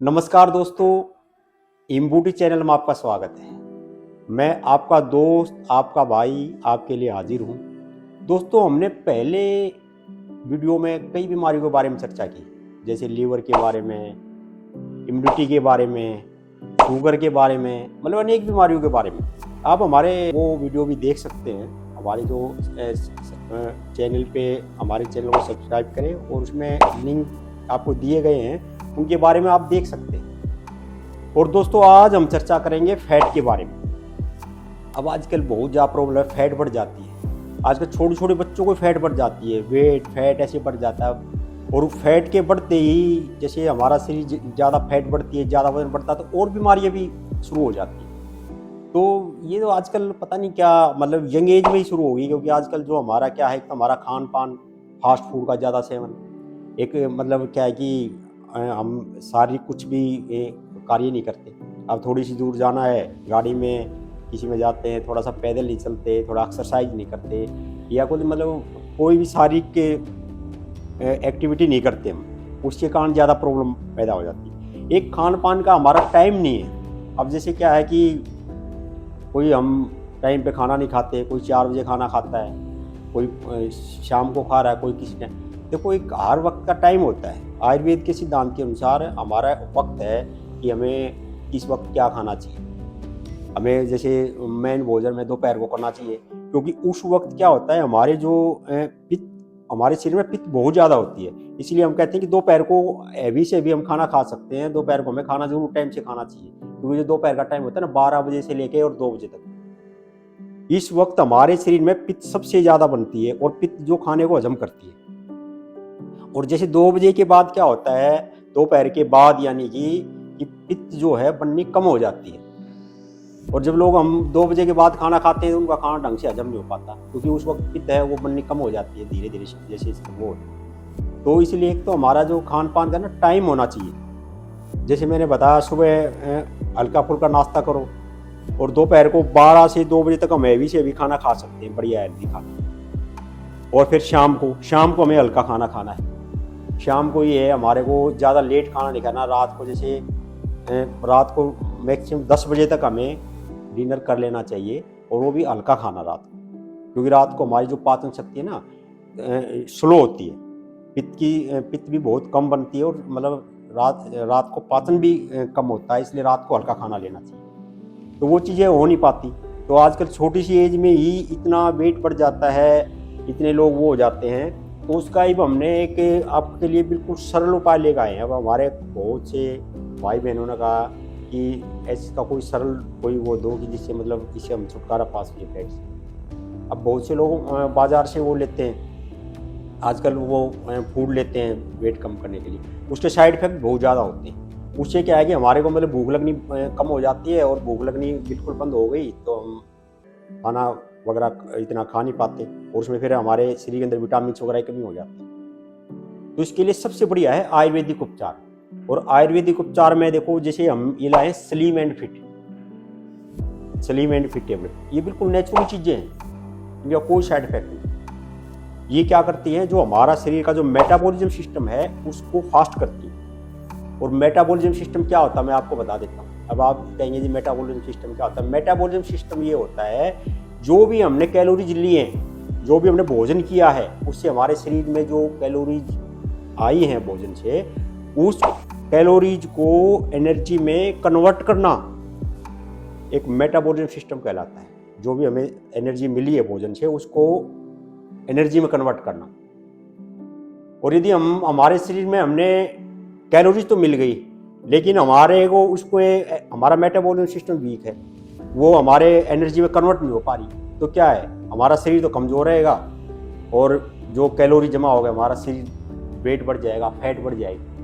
नमस्कार दोस्तों, इम्बूटी चैनल में आपका स्वागत है। मैं आपका दोस्त, आपका भाई आपके लिए हाजिर हूँ। दोस्तों, हमने पहले वीडियो में कई बीमारियों के बारे में चर्चा की, जैसे लीवर के बारे में, इम्यूनिटी के बारे में, शुगर के बारे में, मतलब अनेक बीमारियों के बारे में। आप हमारे वो वीडियो भी देख सकते हैं। हमारे जो चैनल पे हमारे चैनल को सब्सक्राइब करें और उसमें लिंक आपको दिए गए हैं, उनके बारे में आप देख सकते हैं। और दोस्तों, आज हम चर्चा करेंगे फैट के बारे में। अब आजकल बहुत ज़्यादा प्रॉब्लम है, फैट बढ़ जाती है। आजकल छोटे छोटे बच्चों को फैट बढ़ जाती है, वेट फैट ऐसे बढ़ जाता है। और फैट के बढ़ते ही जैसे हमारा शरीर ज़्यादा फैट बढ़ती है, ज़्यादा वजन बढ़ता है, तो और बीमारियाँ भी शुरू हो जाती है। तो ये तो आजकल पता नहीं क्या, मतलब यंग एज में ही शुरू हो गई, क्योंकि आजकल जो हमारा क्या है, हमारा खान पान, फास्ट फूड का ज़्यादा सेवन, एक मतलब क्या है कि हम शारीरिक कुछ भी कार्य नहीं करते। अब थोड़ी सी दूर जाना है, गाड़ी में किसी में जाते हैं, थोड़ा सा पैदल नहीं चलते, थोड़ा एक्सरसाइज नहीं करते, या कोई मतलब कोई भी शारीरिक एक्टिविटी नहीं करते हम, उसके कारण ज़्यादा प्रॉब्लम पैदा हो जाती है। एक खान पान का हमारा टाइम नहीं है। अब जैसे क्या है कि कोई हम टाइम पे खाना नहीं खाते, कोई 4 बजे खाना खाता है, कोई शाम को खा रहा है, कोई किसी टाइम। देखो, एक हर वक्त का टाइम होता है। आयुर्वेद के सिद्धांत के अनुसार हमारा वक्त है कि हमें किस वक्त क्या खाना चाहिए। हमें जैसे मेन भोजन में दोपहर को करना चाहिए, क्योंकि उस वक्त क्या होता है, हमारे जो पित्त, हमारे शरीर में पित्त बहुत ज़्यादा होती है। इसलिए हम कहते हैं कि दोपहर को हैवी से भी हम खाना खा सकते हैं। दोपहर को हमें खाना जरूर टाइम से खाना चाहिए, क्योंकि जो दोपहर का टाइम होता है ना, 12 बजे से लेके और 2 बजे तक, इस वक्त हमारे शरीर में पित्त सबसे ज़्यादा बनती है, और पित्त जो खाने को हजम करती है। और जैसे 2 बजे के बाद क्या होता है, दोपहर के बाद, यानी कि पित्त जो है बननी कम हो जाती है। और जब लोग हम 2 बजे के बाद खाना खाते हैं, तो उनका खाना ढंग से हजम नहीं हो पाता, क्योंकि उस वक्त पित्त है वो बननी कम हो जाती है धीरे धीरे, जैसे वो। तो इसलिए एक तो हमारा जो खान पान का ना टाइम होना चाहिए। जैसे मैंने बताया, सुबह हल्का फुल्का नाश्ता करो, और दोपहर को 12 से 2 बजे तक हम हैवी से भी खाना खा सकते हैं, बढ़िया हेल्दी खाना। और फिर शाम को हमें हल्का खाना खाना है। शाम को ये है, हमारे को ज़्यादा लेट खाना नहीं खाना। रात को जैसे रात को मैक्सिमम 10 बजे तक हमें डिनर कर लेना चाहिए, और वो भी हल्का खाना रात को, क्योंकि रात को हमारी जो पाचन शक्ति है ना स्लो होती है। पित्त भी बहुत कम बनती है, और मतलब रात को पाचन भी कम होता है, इसलिए रात को हल्का खाना लेना चाहिए। तो वो चीज़ें हो नहीं पाती। तो आजकल छोटी सी एज में ही इतना वेट बढ़ जाता है, इतने लोग वो हो जाते हैं। तो उसका ही हमने एक आपके लिए बिल्कुल सरल उपाय लेकर आए हैं। अब हमारे बहुत से भाई बहनों ने कहा कि इसका कोई सरल कोई वो दो कि जिससे मतलब इससे हम छुटकारा पा सकें फैट से। अब बहुत से लोग बाजार से वो लेते हैं, आजकल वो फूड लेते हैं वेट कम करने के लिए। उसके साइड इफेक्ट बहुत ज़्यादा होते हैं। उससे क्या है कि हमारे को मतलब भूख लगनी कम हो जाती है, और भूख लगनी बिल्कुल बंद हो गई तो हम खाना वगैरह इतना खा नहीं पाते, और उसमें फिर हमारे शरीर के अंदर विटामिन वगैरह की कमी हो जाती है। तो इसके लिए सबसे बढ़िया है आयुर्वेदिक उपचार। और आयुर्वेदिक उपचार में देखो, जैसे हम ये लाए slim and fit. Slim and fit tablet, ये बिल्कुल नेचुरल चीज़ें हैं, इनका कोई साइड इफेक्ट नहीं। ये क्या करती है, जो हमारा शरीर का जो मेटाबॉलिज्म सिस्टम है उसको फास्ट करती है। और मेटाबॉलिज्म सिस्टम क्या होता है मैं आपको बता देता हूँ। अब आप कहेंगे जी मेटाबॉलिज्म सिस्टम क्या होता है। मेटाबॉलिज्म सिस्टम ये होता है, जो भी हमने कैलोरीज लिए हैं, जो भी हमने भोजन किया है, उससे हमारे शरीर में जो कैलोरीज आई हैं भोजन से, उस कैलोरीज को एनर्जी में कन्वर्ट करना एक मेटाबॉलिज्म सिस्टम कहलाता है। जो भी हमें एनर्जी मिली है भोजन से, उसको एनर्जी में कन्वर्ट करना। और यदि हमारे शरीर में हमने कैलोरीज तो मिल गई, लेकिन हमारे को उसको हमारा मेटाबॉलिज्म सिस्टम वीक है, वो हमारे एनर्जी में कन्वर्ट नहीं हो पा रही, तो क्या है, हमारा शरीर तो कमज़ोर रहेगा, और जो कैलोरी जमा होगा हमारा शरीर वेट बढ़ जाएगा, फैट बढ़ जाएगी।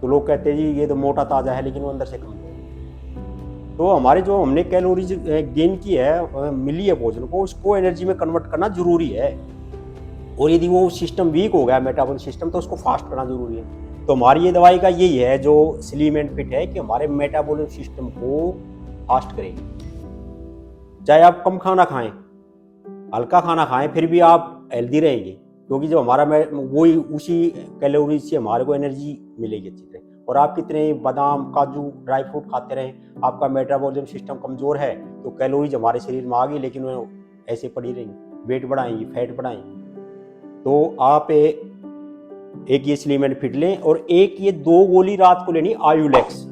तो लोग कहते हैं जी ये तो मोटा ताज़ा है, लेकिन वो अंदर से कमज़ोर है। तो हमारे जो हमने कैलोरीज गेन की है, मिली है भोजन को, उसको एनर्जी में कन्वर्ट करना जरूरी है। और यदि वो सिस्टम वीक हो गया, मेटाबॉलिक सिस्टम, तो उसको फास्ट करना जरूरी है। तो हमारी ये दवाई का यही है जो स्लिम एंड फिट है, कि हमारे मेटाबॉलिक सिस्टम को फास्ट करेगी। चाहे आप कम खाना खाएं, हल्का खाना खाएं, फिर भी आप हेल्दी रहेंगे, क्योंकि जो हमारा वही उसी कैलोरी से हमारे को एनर्जी मिलेगी अच्छी तरह। और आप कितने बादाम काजू ड्राई फ्रूट खाते रहें, आपका मेटाबॉलिज्म सिस्टम कमज़ोर है तो कैलोरीज हमारे शरीर में आ गई लेकिन वो ऐसे पड़ी रहेंगी, वेट बढ़ाएंगी, फैट बढ़ाएंगी। तो आप एक ये स्लिम एंड फिट लें और एक ये 2 गोली रात को लेनी आयुलेक्स।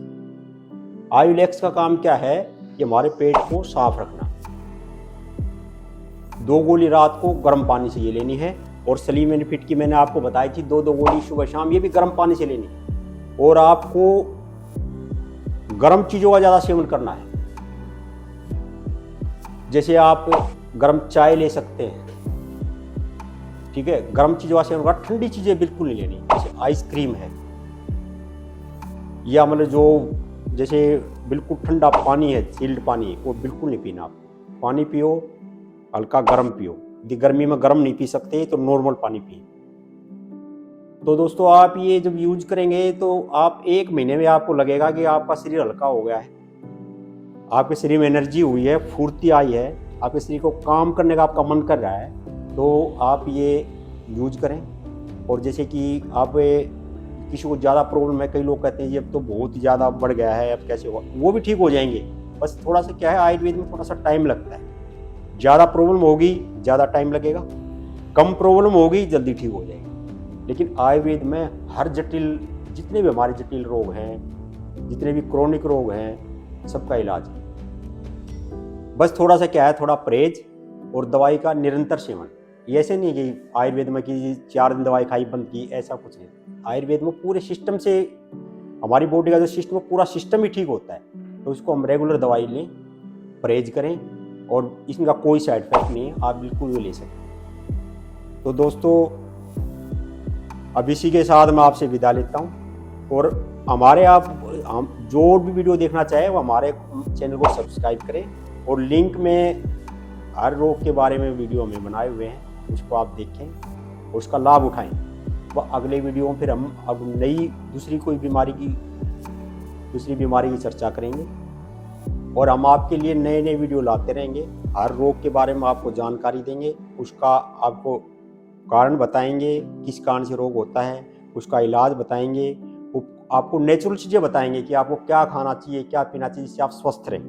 आयुलेक्स का काम क्या है कि हमारे पेट को साफ रखना। 2 गोली रात को गर्म पानी से ये लेनी है और स्लिम एंड फिट की मैंने आपको बताई थी 2 गोली सुबह शाम, ये भी गर्म पानी से लेनी है। और आपको गर्म चीज़ों का ज़्यादा सेवन करना है, जैसे आप गर्म चाय ले सकते हैं, ठीक है, गर्म चीज़ों का सेवन करना, ठंडी चीज़ें बिल्कुल नहीं लेनी, जैसे आइसक्रीम है या मतलब जो जैसे बिल्कुल ठंडा पानी है, चिल्ड पानी है, वो बिल्कुल नहीं पीना। आप पानी पियो, हल्का गर्म पियो। यदि गर्मी में गर्म नहीं पी सकते तो नॉर्मल पानी पिए। तो दोस्तों आप ये जब यूज करेंगे तो आप 1 महीने में आपको लगेगा कि आपका शरीर हल्का हो गया है, आपके शरीर में एनर्जी हुई है, फुर्ती आई है, आपके शरीर को काम करने का आपका मन कर रहा है, तो आप ये यूज करें। और जैसे कि आप किसी को ज़्यादा प्रॉब्लम है, कई लोग कहते हैं ये अब तो बहुत ही ज़्यादा बढ़ गया है, अब कैसे होगा, वो भी ठीक हो जाएंगे। बस थोड़ा सा क्या है, आयुर्वेद में थोड़ा सा टाइम लगता है। ज़्यादा प्रॉब्लम होगी ज़्यादा टाइम लगेगा, कम प्रॉब्लम होगी जल्दी ठीक हो जाएगी। लेकिन आयुर्वेद में हर जटिल, जितने भी हमारे जटिल रोग हैं, जितने भी क्रोनिक रोग हैं, सबका इलाज है। बस थोड़ा सा क्या है, थोड़ा परहेज और दवाई का निरंतर सेवन। ये ऐसे नहीं कि आयुर्वेद में कि 4 दिन दवाई खाई बंद की, ऐसा कुछ नहीं। आयुर्वेद में पूरे सिस्टम से, हमारी बॉडी का जो सिस्टम है पूरा सिस्टम ही ठीक होता है, तो उसको हम रेगुलर दवाई लें, परहेज करें और इसका कोई साइड इफेक्ट नहीं है, आप बिल्कुल भी ले सकते। तो दोस्तों अब इसी के साथ मैं आपसे विदा लेता हूँ और हम जो भी वीडियो देखना चाहे वो हमारे चैनल को सब्सक्राइब करें और लिंक में हर रोग के बारे में वीडियो हमें बनाए हुए हैं, उसको आप देखें और उसका लाभ उठाएं। वह अगले वीडियो में फिर हम अब दूसरी बीमारी की चर्चा करेंगे और हम आपके लिए नए नए वीडियो लाते रहेंगे। हर रोग के बारे में आपको जानकारी देंगे, उसका आपको कारण बताएंगे, किस कारण से रोग होता है, उसका इलाज बताएंगे, आपको नेचुरल चीज़ें बताएंगे कि आपको क्या खाना चाहिए, क्या पीना चाहिए, जिससे आप स्वस्थ रहें।